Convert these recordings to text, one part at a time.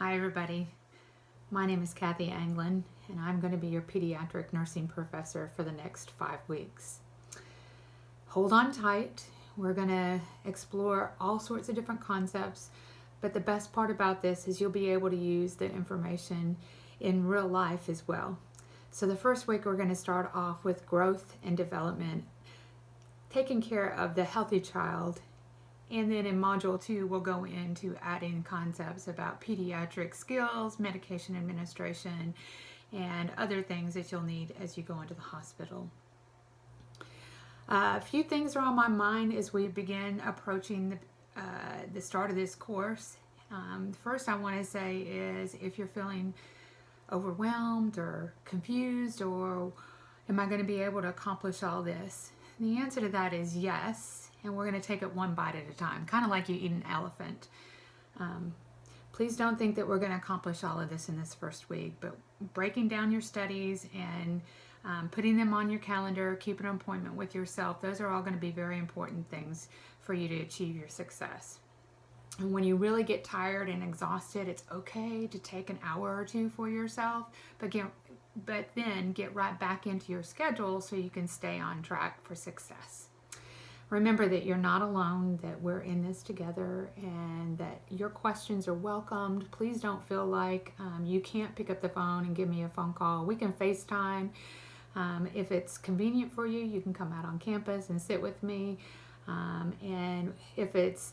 Hi everybody, my name is Kathy Anglin and I'm going to be your pediatric nursing professor for the next 5 weeks. Hold on tight, we're going to explore all sorts of different concepts, but the best part about this is you'll be able to use the information in real life as well. So the first week we're going to start off with growth and development, taking care of the healthy child. And then in Module 2, we'll go into adding concepts about pediatric skills, medication administration, and other things that you'll need as you go into the hospital. A few things are on my mind as we begin approaching the start of this course. First I want to say is if you're feeling overwhelmed or confused or am I going to be able to accomplish all this? The answer to that is yes. And we're going to take it one bite at a time, kind of like you eat an elephant. Please don't think that we're going to accomplish all of this in this first week, but breaking down your studies and putting them on your calendar, keeping an appointment with yourself, those are all going to be very important things for you to achieve your success. And when you really get tired and exhausted, it's okay to take an hour or two for yourself, but then get right back into your schedule so you can stay on track for success. Remember that you're not alone, that we're in this together, and that your questions are welcomed. Please don't feel like you can't pick up the phone and give me a phone call. We can FaceTime. If it's convenient for you, you can come out on campus and sit with me. And if it's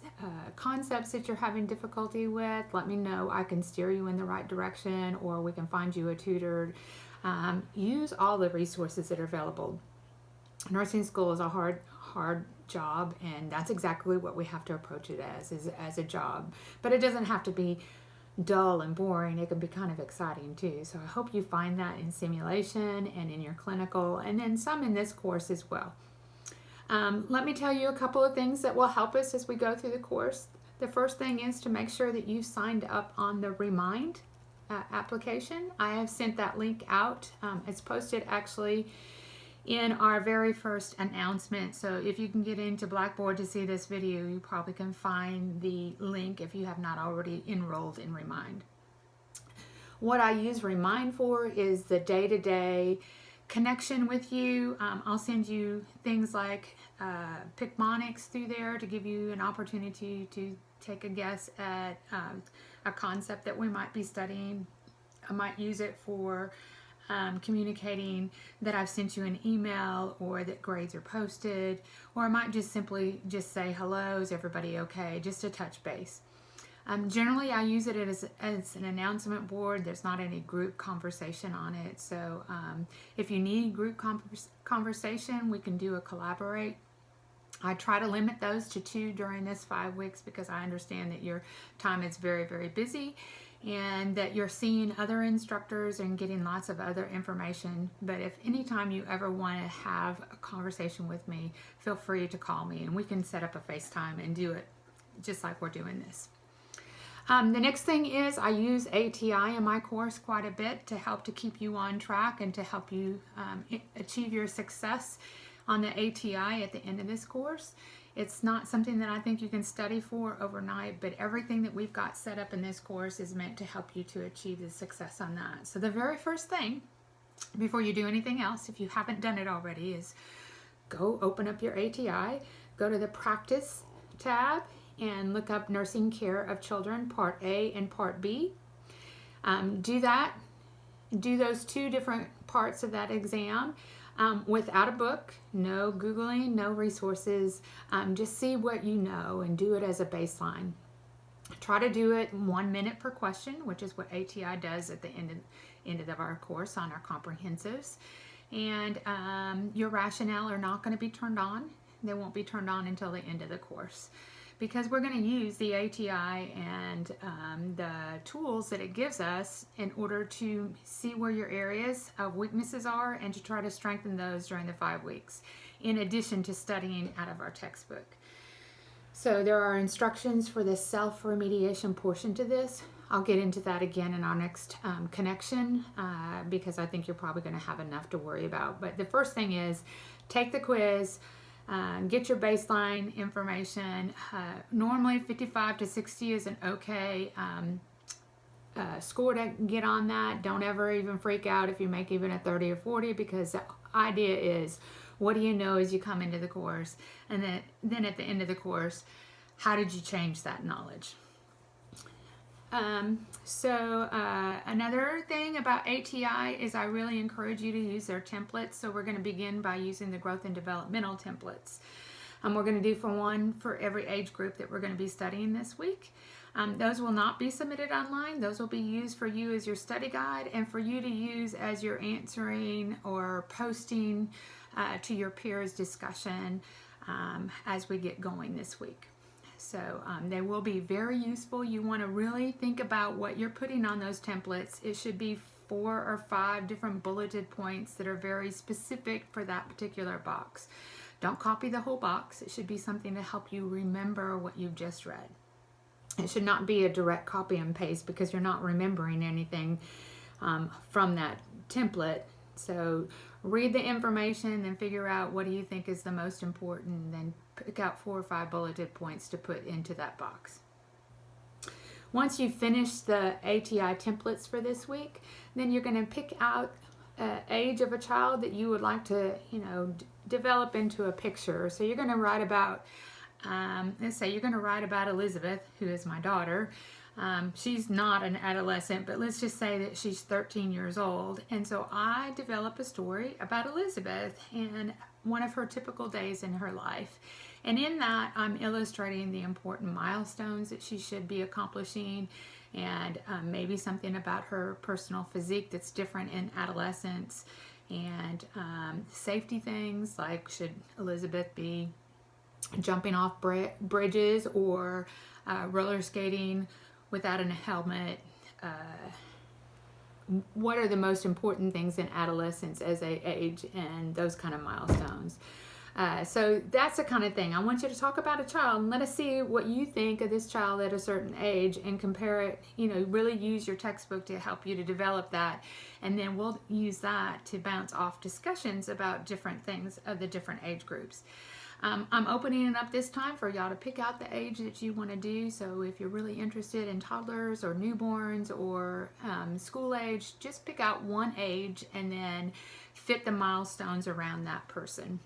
concepts that you're having difficulty with, let me know. I can steer you in the right direction, or we can find you a tutor. Use all the resources that are available. Nursing school is a hard job, and that's exactly what we have to approach it as a job. But it doesn't have to be dull and boring. It can be kind of exciting too. So I hope you find that in simulation and in your clinical, and then some in this course as well. Let me tell you a couple of things that will help us as we go through the course. The first thing is to make sure that you signed up on the Remind application. I have sent that link out. It's posted actually in our very first announcement. So if you can get into Blackboard to see this video, you probably can find the link if you have not already enrolled in Remind. What I use Remind for is the day-to-day connection with you. I'll send you things like Picmonics through there to give you an opportunity to take a guess at a concept that we might be studying. I might use it for communicating that I've sent you an email or that grades are posted, or I might just simply say hello, is everybody okay, just to touch base. Generally I use it as an announcement board. There's not any group conversation on it, so if you need group conversation, we can do a collaborate. I try to limit those to 2 during this 5 weeks because I understand that your time is very, very busy and that you're seeing other instructors and getting lots of other information. But if anytime you ever want to have a conversation with me, feel free to call me and we can set up a FaceTime and do it just like we're doing this. The next thing is I use ATI in my course quite a bit to help to keep you on track and to help you achieve your success on the ATI at the end of this course. It's not something that I think you can study for overnight, but everything that we've got set up in this course is meant to help you to achieve the success on that. So the very first thing, before you do anything else, if you haven't done it already, is go open up your ATI, go to the Practice tab, and look up Nursing Care of Children, Part A and Part B. Do that. Do those 2 different parts of that exam. Without a book, no Googling, no resources, just see what you know and do it as a baseline. Try to do it 1 minute per question, which is what ATI does at the end of our course on our comprehensives. And your rationale are not going to be turned on. They won't be turned on until the end of the course, because we're going to use the ATI and the tools that it gives us in order to see where your areas of weaknesses are and to try to strengthen those during the 5 weeks, in addition to studying out of our textbook. So there are instructions for the self-remediation portion to this. I'll get into that again in our next connection because I think you're probably going to have enough to worry about. But the first thing is take the quiz. Get your baseline information. Normally 55 to 60 is an okay score to get on that. Don't ever even freak out if you make even a 30 or 40, because the idea is, what do you know as you come into the course? And then at the end of the course, how did you change that knowledge? Another thing about ATI is I really encourage you to use their templates. So we're going to begin by using the growth and developmental templates. We're going to do one for every age group that we're going to be studying this week. Those will not be submitted online. Those will be used for you as your study guide and for you to use as you're answering or posting to your peers discussion as we get going this week. So they will be very useful. You want to really think about what you're putting on those templates. It should be 4 or 5 different bulleted points that are very specific for that particular box. Don't copy the whole box. It should be something to help you remember what you've just read. It should not be a direct copy and paste, because you're not remembering anything from that template. So read the information, then figure out what do you think is the most important, and then pick out 4 or 5 bulleted points to put into that box. Once you've finished the ATI templates for this week, then you're going to pick out age of a child that you would like to, develop into a picture. So you're going to write about, let's say you're going to write about Elizabeth, who is my daughter. She's not an adolescent, but let's just say that she's 13 years old. And so I develop a story about Elizabeth and one of her typical days in her life. And in that, I'm illustrating the important milestones that she should be accomplishing, and maybe something about her personal physique that's different in adolescence, and safety things like, should Elizabeth be jumping off bridges or roller skating without a helmet? What are the most important things in adolescence as they age, and those kind of milestones? So that's the kind of thing. I want you to talk about a child and let us see what you think of this child at a certain age and compare it, really use your textbook to help you to develop that. And then we'll use that to bounce off discussions about different things of the different age groups. I'm opening it up this time for y'all to pick out the age that you want to do. So if you're really interested in toddlers or newborns or school age, just pick out one age and then fit the milestones around that person.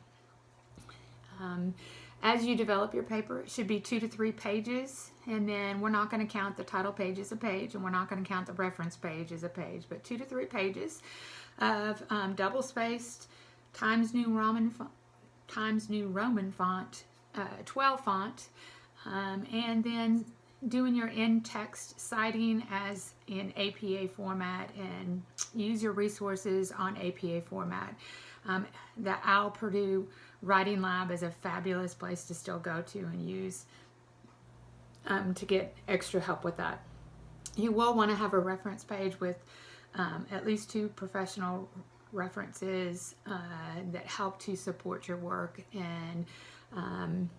As you develop your paper, it should be 2 to 3 pages, and then we're not going to count the title page as a page, and we're not going to count the reference page as a page, but 2 to 3 pages of double-spaced Times New Roman font, 12 font, and then doing your in-text citing as in APA format, and use your resources on APA format. The Al Purdue Writing Lab is a fabulous place to still go to and use to get extra help with that. You will want to have a reference page with at least 2 professional references that help to support your work, and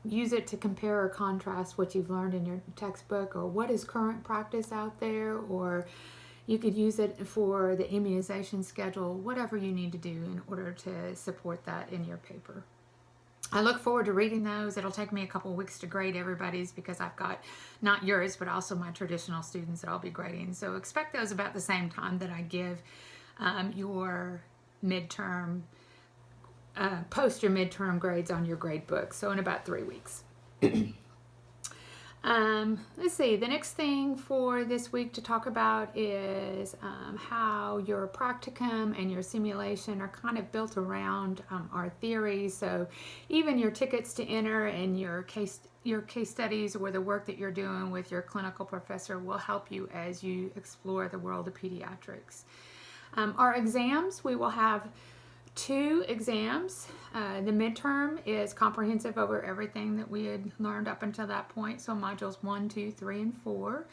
use it to compare or contrast what you've learned in your textbook or what is current practice out there, or you could use it for the immunization schedule, whatever you need to do in order to support that in your paper. I look forward to reading those. It'll take me a couple of weeks to grade everybody's, because I've got not yours, but also my traditional students that I'll be grading. So expect those about the same time that I give your midterm, post your midterm grades on your grade book. So in about 3 weeks. Let's see, the next thing for this week to talk about is how your practicum and your simulation are kind of built around our theory. So even your tickets to enter and your case studies or the work that you're doing with your clinical professor will help you as you explore the world of pediatrics. Our exams, we will have 2 exams. The midterm is comprehensive over everything that we had learned up until that point, so modules 1, 2, 3, and 4.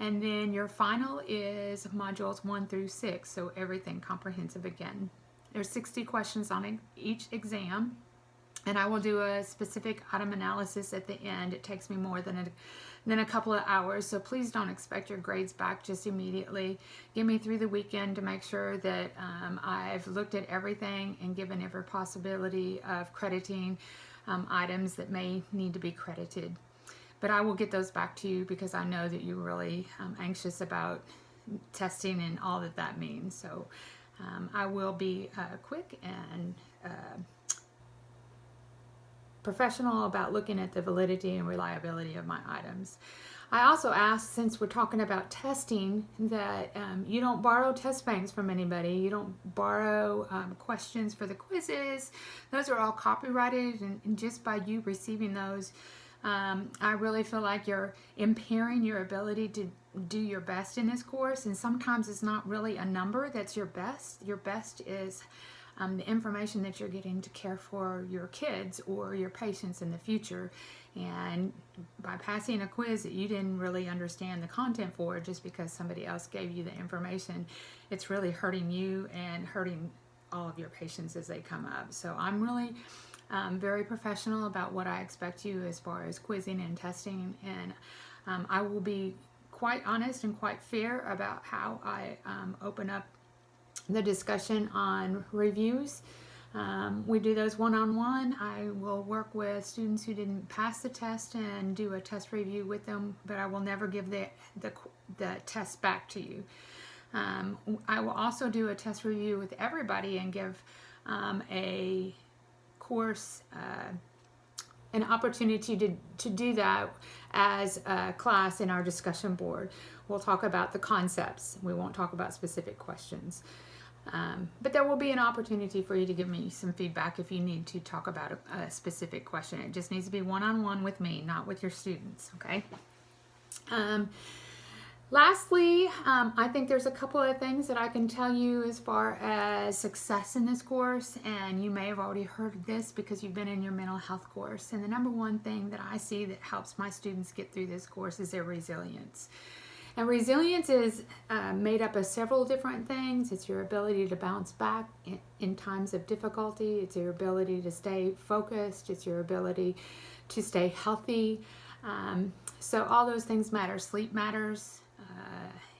And then your final is modules 1 through 6, so everything comprehensive again. There's 60 questions on each exam, and I will do a specific item analysis at the end. It takes me more than a couple of hours, so please don't expect your grades back just immediately. Give me through the weekend to make sure that I've looked at everything and given every possibility of crediting items that may need to be credited. But I will get those back to you because I know that you're really anxious about testing and all that that means. So I will be quick and professional about looking at the validity and reliability of my items. I also ask, since we're talking about testing, that you don't borrow test banks from anybody. You don't borrow questions for the quizzes. Those are all copyrighted, and just by you receiving those, I really feel like you're impairing your ability to do your best in this course. And sometimes it's not really a number that's your best. Your best is the information that you're getting to care for your kids or your patients in the future. And by passing a quiz that you didn't really understand the content for, just because somebody else gave you the information, it's really hurting you and hurting all of your patients as they come up. So I'm really very professional about what I expect you as far as quizzing and testing, and I will be quite honest and quite fair about how I open up the discussion on reviews. We do those one-on-one. I will work with students who didn't pass the test and do a test review with them, but I will never give the test back to you. I will also do a test review with everybody and give a course an opportunity to do that as a class in our discussion board. We'll talk about the concepts. We won't talk about specific questions. But there will be an opportunity for you to give me some feedback if you need to talk about a specific question. It just needs to be one-on-one with me, not with your students, okay? Lastly, I think there's a couple of things that I can tell you as far as success in this course, and you may have already heard of this because you've been in your mental health course. And the number one thing that I see that helps my students get through this course is their resilience. And resilience is made up of several different things. It's your ability to bounce back in times of difficulty. It's your ability to stay focused. It's your ability to stay healthy. So all those things matter. Sleep matters,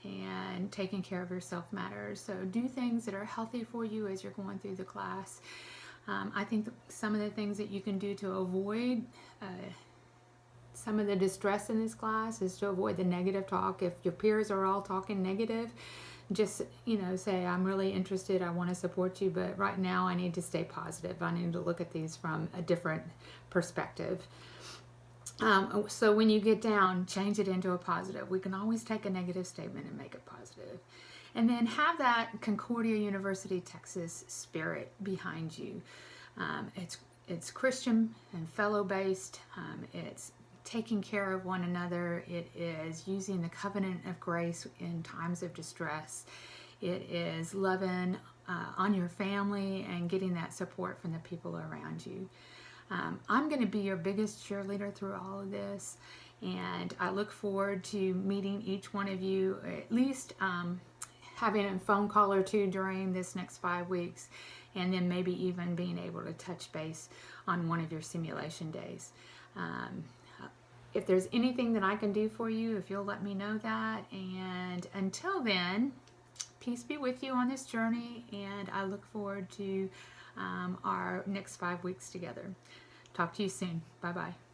and taking care of yourself matters. So do things that are healthy for you as you're going through the class. I think some of the things that you can do to avoid some of the distress in this class is to avoid the negative talk. If your peers are all talking negative, just, say, I'm really interested, I want to support you, but right now I need to stay positive. I need to look at these from a different perspective. So when you get down, change it into a positive. We can always take a negative statement and make it positive. And then have that Concordia University, Texas spirit behind you. It's Christian and fellow-based. It's taking care of one another. It is using the covenant of grace in times of distress. It is loving on your family and getting that support from the people around you. I'm going to be your biggest cheerleader through all of this, and I look forward to meeting each one of you, at least having a phone call or two during this next 5 weeks, and then maybe even being able to touch base on one of your simulation days. If there's anything that I can do for you, if you'll let me know that. And until then, peace be with you on this journey, and I look forward to our next 5 weeks together. Talk to you soon. Bye-bye.